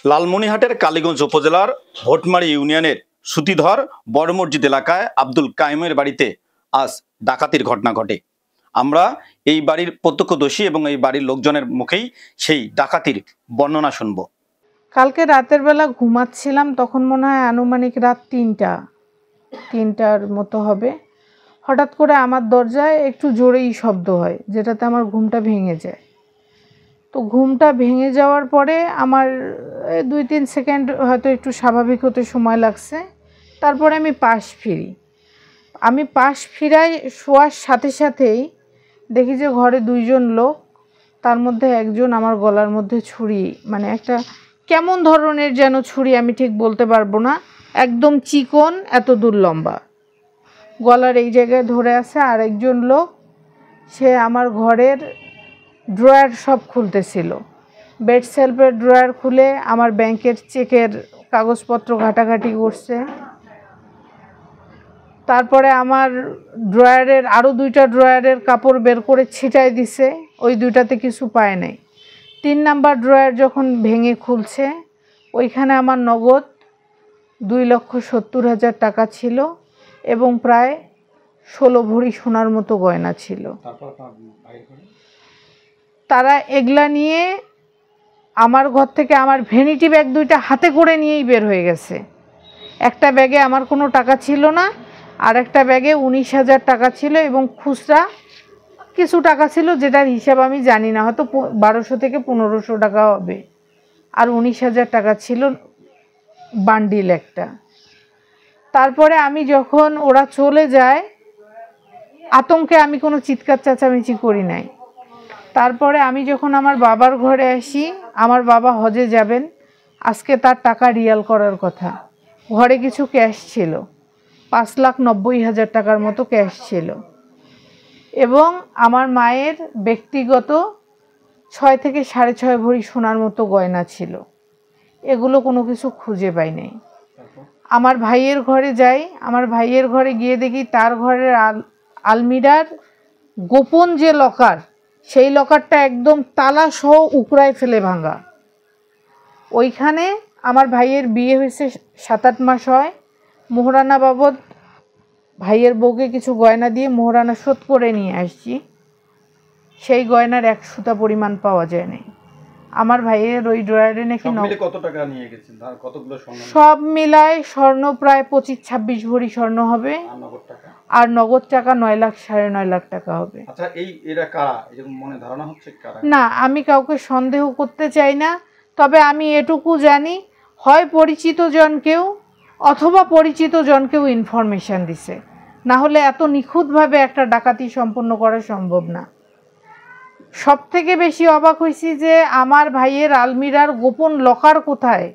লালমনিরহাটের কালীগঞ্জ উপজেলার ভোটমারি ইউনিয়নের সুতিধর বড় মসজিদ এলাকায় আব্দুল কাইমের বাড়িতে আজ ডাকাতির ঘটনা ঘটে। আমরা এই বাড়ির প্রত্যক্ষদর্শী এবং এই বাড়ির লোকজনের মুখেই সেই ডাকাতির বর্ণনা শুনব। কালকে রাতের বেলা ঘুমাচ্ছিলাম, তখন মনে হয় আনুমানিক রাত 3টার মতো হবে। হঠাৎ করে আমার দরজায় একটু জোরেই শব্দ হয়, যেটাতে আমার ঘুমটা ভেঙে যায়। তো ঘুমটা ভেঙে যাওয়ার পরে আমার 2-3 সেকেন্ড হয়তো একটু স্বাভাবিক হতে সময় লাগছে। তারপরে আমি পাশ ফিরি। আমি পাশ ফিরাই শোয়ার সাথে সাথেই দেখি যে ঘরে 2 জন লোক, তার মধ্যে একজন আমার গলার মধ্যে ছুরি, মানে একটা কেমন ধরনের যেন ছুরি আমি ঠিক বলতে পারবো না, একদম চিকন, এত দূর লম্বা, গলার এই জায়গায় ধরে আছে। আর একজন লোক, সে আমার ঘরের ড্রয়ার সব খুলতেছিল, বেড শেলফের ড্রয়ার খুলে আমার ব্যাংকের চেকের কাগজপত্র ঘাটাঘাটি করছে। তারপরে আমার ড্রয়ারের আরও 2টা ড্রয়ারের কাপড় বের করে ছিটাই দিছে, ওই 2টাতে কিছু পায় নাই। 3 নাম্বার ড্রয়ার যখন ভেঙে খুলছে, ওইখানে আমার নগদ 2,70,000 টাকা ছিল এবং প্রায় 16 ভরি সোনার মতো গয়না ছিল। তারা এগুলা নিয়ে আমার ঘর থেকে আমার ভ্যানিটি ব্যাগ 2টা হাতে করে নিয়েই বের হয়ে গেছে। একটা ব্যাগে আমার কোনো টাকা ছিল না, আর একটা ব্যাগে 19,000 টাকা ছিল এবং খুচরা কিছু টাকা ছিল, যেটার হিসাব আমি জানি না, হয়তো 1200 থেকে 1500 টাকা হবে। আর 19,000 টাকা ছিল বান্ডিল একটা। তারপরে আমি যখন ওরা চলে যায়, আতঙ্কে আমি কোনো চিৎকার চেঁচামেচি করি নাই। তারপরে আমি যখন আমার বাবার ঘরে আসি, আমার বাবা হজে যাবেন, আজকে তার টাকা রিয়াল করার কথা। ঘরে কিছু ক্যাশ ছিল, 5,90,000 টাকার মতো ক্যাশ ছিল এবং আমার মায়ের ব্যক্তিগত 6 থেকে 6.5 ভরি সোনার মতো গয়না ছিল। এগুলো কোনো কিছু খুঁজে পাই নাই। আমার ভাইয়ের ঘরে যাই, আমার ভাইয়ের ঘরে গিয়ে দেখি তার ঘরের আলমিরার গোপন যে লকার, সেই লকারটা একদম তালা সহ উকড়ায় ফেলে ভাঙা। ওইখানে আমার ভাইয়ের বিয়ে হয়েছে 7-8 মাস হয়। মোহরানা বাবদ ভাইয়ের বউকে কিছু গয়না দিয়ে মোহরানা শোধ করে নিয়ে আসছি, সেই গয়নার 1 সুতা পরিমাণ পাওয়া যায় নাই। আমার ভাইয়ের ওই ড্রয়ারে নাকি কত টাকা নিয়ে গেছেন, কতগুলো স্বর্ণ? সব মিলায় স্বর্ণ প্রায় 25-26 ভরি স্বর্ণ হবে, আর নগদ টাকা 9 লাখ 9.5 লাখ টাকা হবে। আচ্ছা, এরা কারা, এরকম মনে ধারণা হচ্ছে কারা? না, আমি কাউকে সন্দেহ করতে চাই না, তবে আমি এটুকু জানি, হয় পরিচিত জন কেউ অথবা পরিচিত জন কেউ ইনফরমেশন দিছে, না হলে এত নিখুঁতভাবে একটা ডাকাতি সম্পন্ন করা সম্ভব না। সব থেকে বেশি অবাক হয়েছি যে আমার ভাইয়ের আলমিরার গোপন লকার কোথায়,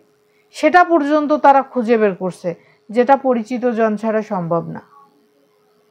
সেটা পর্যন্ত তারা খুঁজে বের করছে, যেটা পরিচিত জন ছাড়া সম্ভব না।